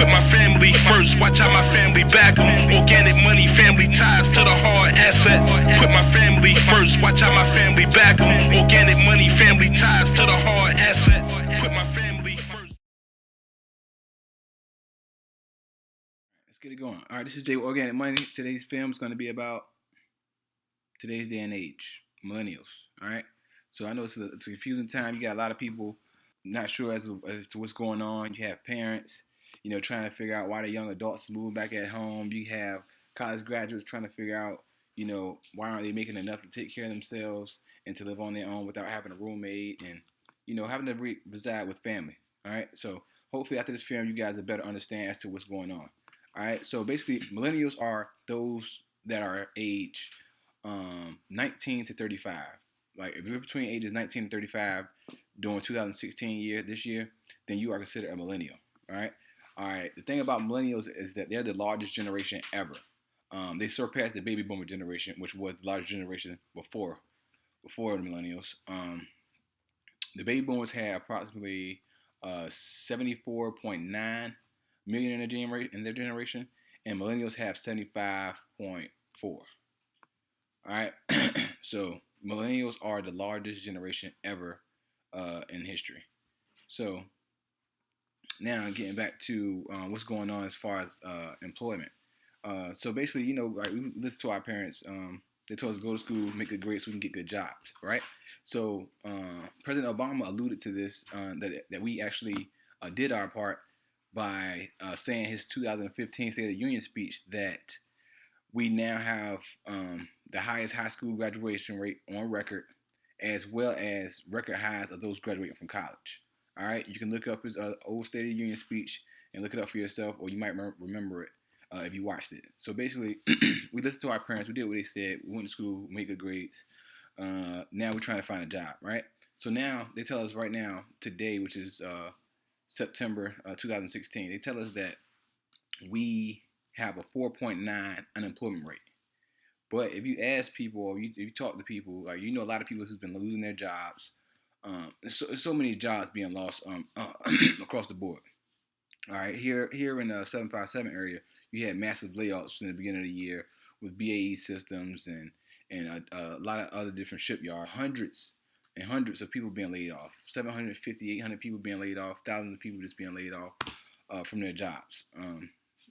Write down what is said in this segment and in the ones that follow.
Put my family first, watch how my family back 'em. Organic money, family ties to the hard assets. Put my family first, watch how my family back 'em. Organic money, family ties to the hard assets. Put my family first. Let's get it going. All right, this is Jay with Organic Money. Today's film is going to be about today's day and age, millennials. All right. So I know it's a confusing time. You got a lot of people not sure as to what's going on. You have parents, trying to figure out why the young adults moving back at home. You have college graduates trying to figure out, why aren't they making enough to take care of themselves and to live on their own without having a roommate and, having to reside with family. All right. So hopefully after this film, you guys will better understand as to what's going on. All right. So basically, millennials are those that are age 19 to 35. Like if you're between ages 19 and 35 during 2016 this year, then you are considered a millennial. All right. All right. The thing about millennials is that they're the largest generation ever. They surpassed the baby boomer generation, which was the largest generation before the millennials. The baby boomers had approximately 74.9 million in their generation, and millennials have 75.4. All right, so millennials are the largest generation ever in history. So now getting back to what's going on as far as employment. So basically, like we listen to our parents. They told us to go to school, make good grades, so we can get good jobs, right? So President Obama alluded to this that we actually did our part by saying his 2015 State of the Union speech that we now have the highest high school graduation rate on record, as well as record highs of those graduating from college. All right, you can look up his old State of the Union speech and look it up for yourself, or you might remember it if you watched it. So basically, we listened to our parents. We did what they said. We went to school, made good grades. Now we're trying to find a job, right? So now they tell us right now, today, which is September 2016, they tell us that we have a 4.9 unemployment rate. But if you ask people or if you talk to people, like a lot of people who's been losing their jobs. There's so many jobs being lost across the board. All right, here in the 757 area, you had massive layoffs in the beginning of the year with BAE Systems and a lot of other different shipyards. Hundreds and hundreds of people being laid off. 750, 800 people being laid off. Thousands of people just being laid off from their jobs.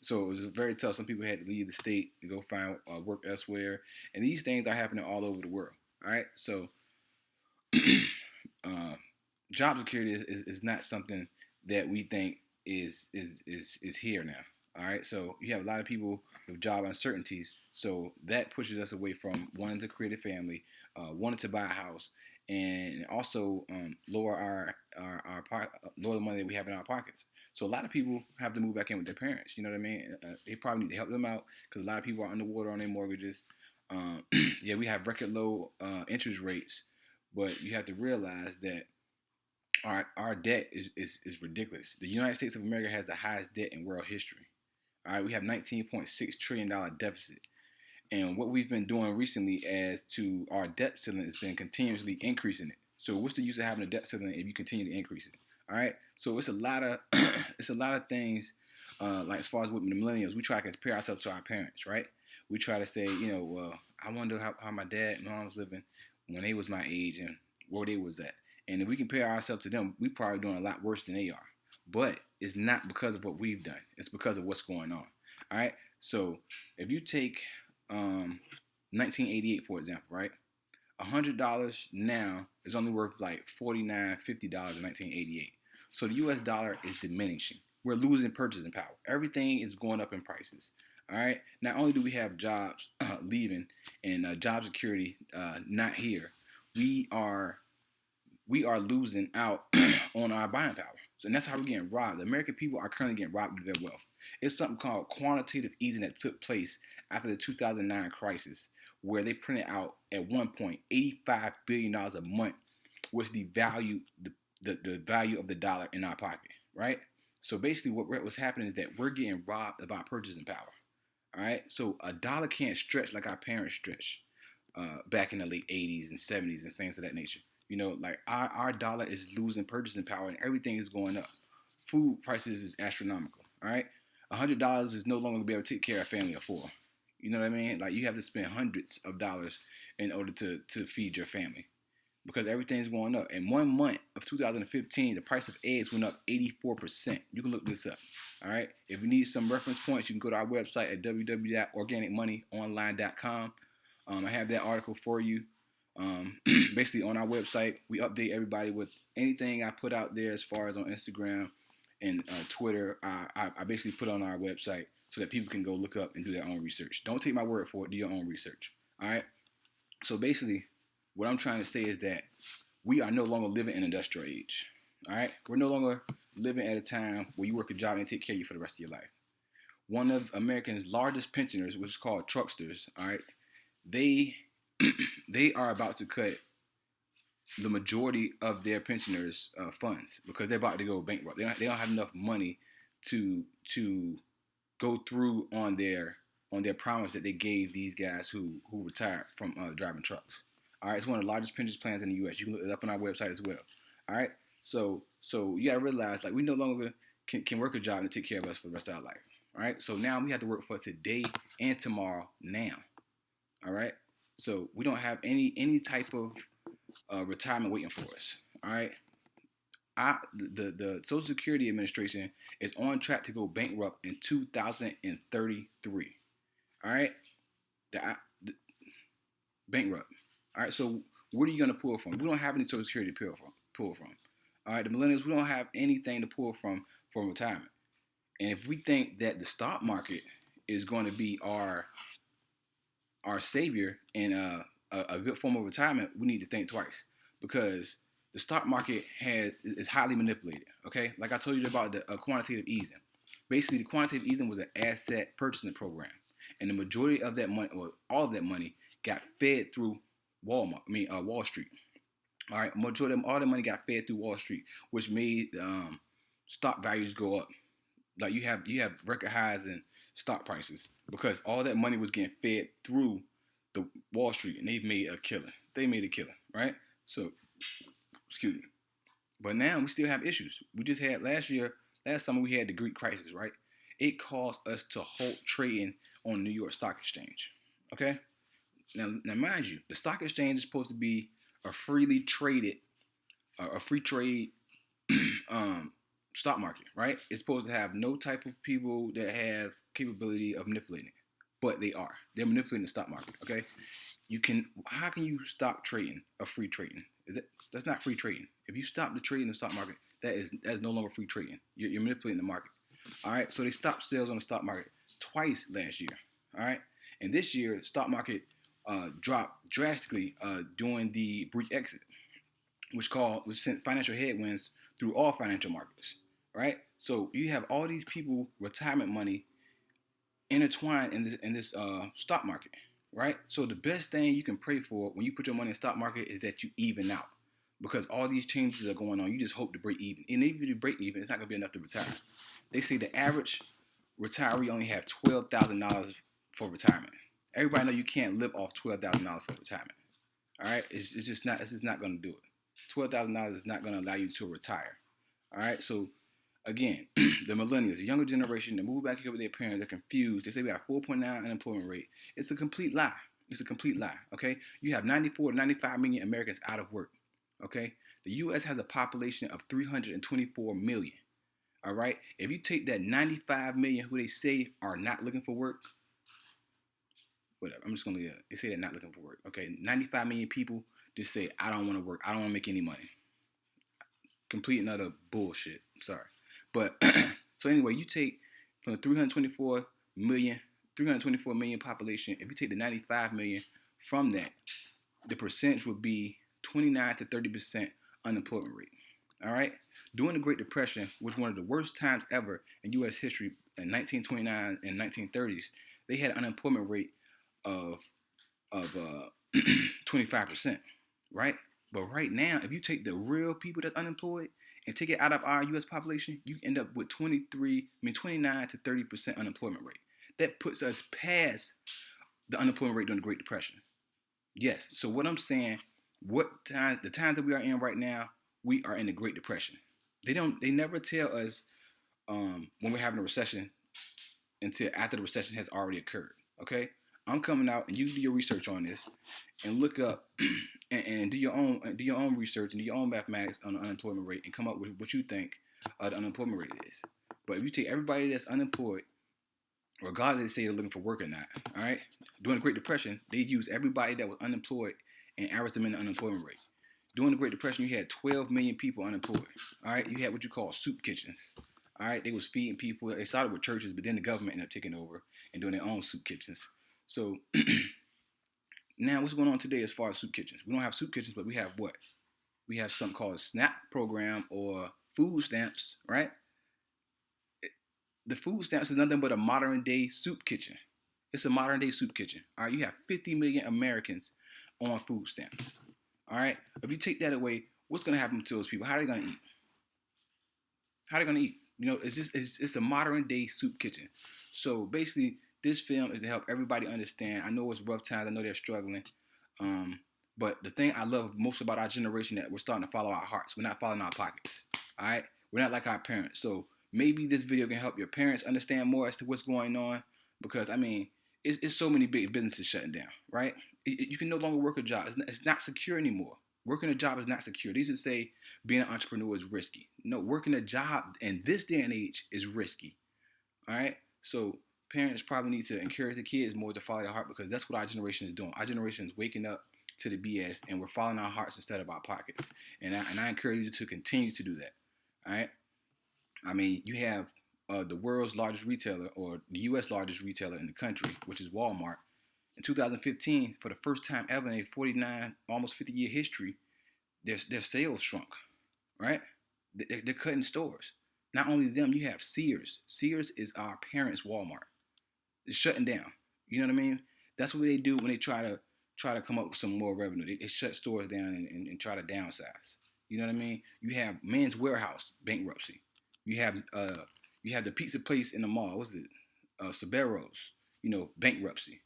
So it was very tough. Some people had to leave the state and go find work elsewhere. And these things are happening all over the world. All right, so job security is not something that we think is here now. All right, so you have a lot of people with job uncertainties, so that pushes us away from wanting to create a family, wanting to buy a house, and also lower lower the money that we have in our pockets. So a lot of people have to move back in with their parents. You know what I mean? They probably need to help them out because a lot of people are underwater on their mortgages. Yeah, we have record low interest rates, but you have to realize that our debt is ridiculous. The United States of America has the highest debt in world history. All right, we have $19.6 trillion deficit. And what we've been doing recently as to our debt ceiling has been continuously increasing it. So what's the use of having a debt ceiling if you continue to increase it? All right. So it's a lot of it's a lot of things. Like as far as with the millennials, we try to compare ourselves to our parents, right? We try to say, well, I wonder how my dad and mom was living when they was my age and where they was at. And if we compare ourselves to them, we probably doing a lot worse than they are. But it's not because of what we've done. It's because of what's going on. All right. So if you take 1988 for example, right? $100 now is only worth like $49, $50 in 1988. So the U.S. dollar is diminishing. We're losing purchasing power. Everything is going up in prices. All right. Not only do we have jobs leaving and job security not here, we are losing out on our buying power. So and that's how we're getting robbed. The American people are currently getting robbed of their wealth. It's something called quantitative easing that took place after the 2009 crisis, where they printed out at one point $85 billion a month was the value of the dollar in our pocket, right? So basically what's happening is that we're getting robbed of our purchasing power. All right, so a dollar can't stretch like our parents stretched back in the late 80s and 70s and things of that nature. Like our dollar is losing purchasing power and everything is going up. Food prices is astronomical. All right. $100 is no longer gonna be able to take care of a family of four. You know what I mean? Like you have to spend hundreds of dollars in order to feed your family because everything's going up. In 1 month of 2015, the price of eggs went up 84%. You can look this up. All right. If you need some reference points, you can go to our website at www.organicmoneyonline.com. I have that article for you. Basically, on our website, we update everybody with anything I put out there as far as on Instagram and Twitter. I basically put on our website so that people can go look up and do their own research. Don't take my word for it. Do your own research. All right. So basically, what I'm trying to say is that we are no longer living in industrial age. All right. We're no longer living at a time where you work a job and take care of you for the rest of your life. One of America's largest pensioners, which is called trucksters, all right, they are about to cut the majority of their pensioners' funds because they're about to go bankrupt. They don't have enough money to go through on their promise that they gave these guys who retired from driving trucks. All right, it's one of the largest pension plans in the U.S. You can look it up on our website as well. All right, so you gotta realize like we no longer can work a job and take care of us for the rest of our life. All right, so now we have to work for today and tomorrow now. All right, so we don't have any type of retirement waiting for us. All right, the Social Security Administration is on track to go bankrupt in 2033. All right, the bankrupt. All right, so what are you gonna pull from? We don't have any Social Security to pull from. All right, the millennials, we don't have anything to pull from for retirement. And if we think that the stock market is going to be our savior and a good form of retirement, we need to think twice because the stock market is highly manipulated. Okay, like I told you about the quantitative easing. Basically, the quantitative easing was an asset purchasing program, and the majority of that money, or all of that money, got fed through Wall Street. All right, majority of all the money got fed through Wall Street, which made stock values go up. Like you have record highs in stock prices because all that money was getting fed through the Wall Street, and they've made a killing. They made a killing, right? So, excuse me. But now we still have issues. We just had last summer we had the Greek crisis, right? It caused us to halt trading on New York Stock Exchange. Okay. Now mind you, the stock exchange is supposed to be a free trade stock market, right? It's supposed to have no type of people that have capability of manipulating it, but they're manipulating the stock market. Okay, how can you stop trading a free trading? That's not free trading. If you stop the trading in the stock market, that is no longer free trading. You're manipulating the market. All right, so they stopped sales on the stock market twice last year. All right, and this year the stock market dropped drastically during the brief exit, which sent financial headwinds through all financial markets, right? So you have all these people retirement money intertwined in this stock market, right? So the best thing you can pray for when you put your money in the stock market is that you even out, because all these changes are going on. You just hope to break even, and even if you break even, it's not gonna be enough to retire. They say the average retiree only have $12,000 for retirement. Everybody know you can't live off $12,000 for retirement. All right, it's just not going to do it. $12,000 is not going to allow you to retire. All right, so again, the millennials, the younger generation, they move back here with their parents. They're confused. They say we have 4.9 unemployment rate. It's a complete lie. It's a complete lie. Okay, you have 94 to 95 million Americans out of work. Okay, the U.S. has a population of 324 million. All right, if you take that 95 million who they say are not looking for work. Whatever. I'm just gonna leave it. They say they're not looking for work. Okay, 95 million people just say I don't want to work. I don't want to make any money. Complete and utter bullshit. Sorry, but so anyway, you take from the 324 million population. If you take the 95 million from that, the percentage would be 29 to 30% unemployment rate. All right. During the Great Depression, which was one of the worst times ever in U.S. history, in 1929 and 1930s, they had an unemployment rate of 25%, right? But right now, if you take the real people that's unemployed and take it out of our U.S. population, you end up with 29 to 30% unemployment rate. That puts us past the unemployment rate during the Great Depression. Yes. So what I'm saying, the times that we are in right now, we are in the Great Depression. They never tell us when we're having a recession until after the recession has already occurred. Okay, I'm coming out, and you do your research on this, and look up and do your own research and do your own mathematics on the unemployment rate, and come up with what you think the unemployment rate is. But if you take everybody that's unemployed, regardless if they say they're looking for work or not, all right, during the Great Depression, they used everybody that was unemployed and averaged them in the unemployment rate. During the Great Depression, you had 12 million people unemployed. All right, you had what you call soup kitchens. All right, they was feeding people. They started with churches, but then the government ended up taking over and doing their own soup kitchens. So now what's going on today as far as soup kitchens? We don't have soup kitchens, but we have what? We have something called a SNAP program or food stamps, right? The food stamps is nothing but a modern day soup kitchen. It's a modern day soup kitchen. All right, you have 50 million Americans on food stamps. All right, if you take that away, what's going to happen to those people? How are they going to eat? How are they going to eat? You know, it's a modern day soup kitchen. So basically, this film is to help everybody understand. I know it's rough times. I know they're struggling. But the thing I love most about our generation that we're starting to follow our hearts. We're not following our pockets. All right, we're not like our parents. So maybe this video can help your parents understand more as to what's going on. Because I mean, it's so many big businesses shutting down, right? You can no longer work a job. It's not secure anymore. Working a job is not secure. These would say being an entrepreneur is risky. No, working a job in this day and age is risky. All right? So parents probably need to encourage the kids more to follow their heart, because that's what our generation is doing. Our generation is waking up to the BS, and we're following our hearts instead of our pockets. And I encourage you to continue to do that. All right? I mean, you have the world's largest retailer, or the U.S. largest retailer in the country, which is Walmart. In 2015, for the first time ever in a 49, almost 50-year history, their sales shrunk, right? They're cutting stores. Not only them, you have Sears. Sears is our parents' Walmart. It's shutting down. You know what I mean? That's what they do when they try to come up with some more revenue. They shut stores down and try to downsize. You know what I mean? You have Men's Warehouse bankruptcy. You have the pizza place in the mall. What's it? Saberos. You know, bankruptcy.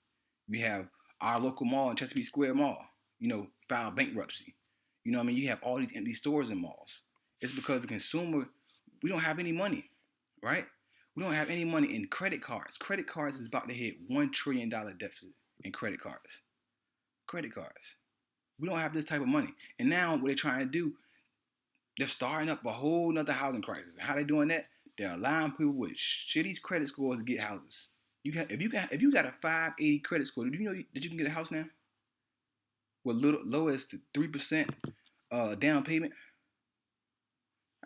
You have our local mall in Chesapeake Square Mall. You know, filed bankruptcy. You know what I mean? You have all these empty stores in malls. It's because the consumer, we don't have any money, right? We don't have any money in credit cards. Credit cards is about to hit $1 trillion deficit in credit cards. Credit cards. We don't have this type of money. And now what they're trying to do, they're starting up a whole nother housing crisis. How they doing that? They're allowing people with shitty credit scores to get houses. If you got a 580 credit score, do you know that you can get a house now with low as 3% down payment?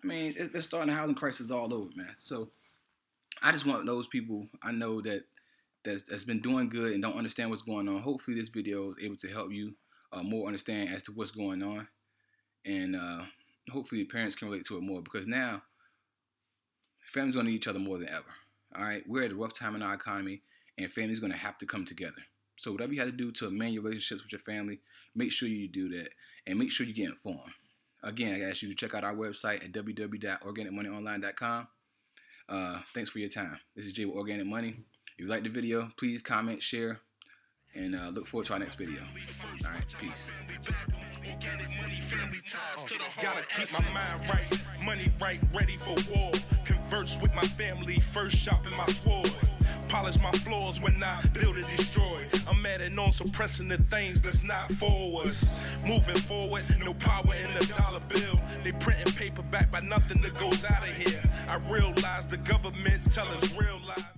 I mean, they're starting a housing crisis all over, man. So I just want those people I know that's been doing good and don't understand what's going on. Hopefully, this video is able to help you more understand as to what's going on, and hopefully, your parents can relate to it more, because now families gonna need each other more than ever. All right, we're at a rough time in our economy, and families gonna have to come together. So whatever you have to do to amend your relationships with your family, make sure you do that, and make sure you get informed. Again, I ask you to check out our website at www.organicmoneyonline.com. Thanks for your time. This is Jay with Organic Money. If you like the video, please comment, share, and look forward to our next video. All right, peace. Gotta keep my mind right, money right, ready for war. Converse with my family, first sharpen my sword. Polish my floors when I build and destroy. I'm mad at on suppressing the things that's not for us. Moving forward, no power in the dollar bill. They printing paper backed by nothing that goes out of here. I realize the government tell us real lies.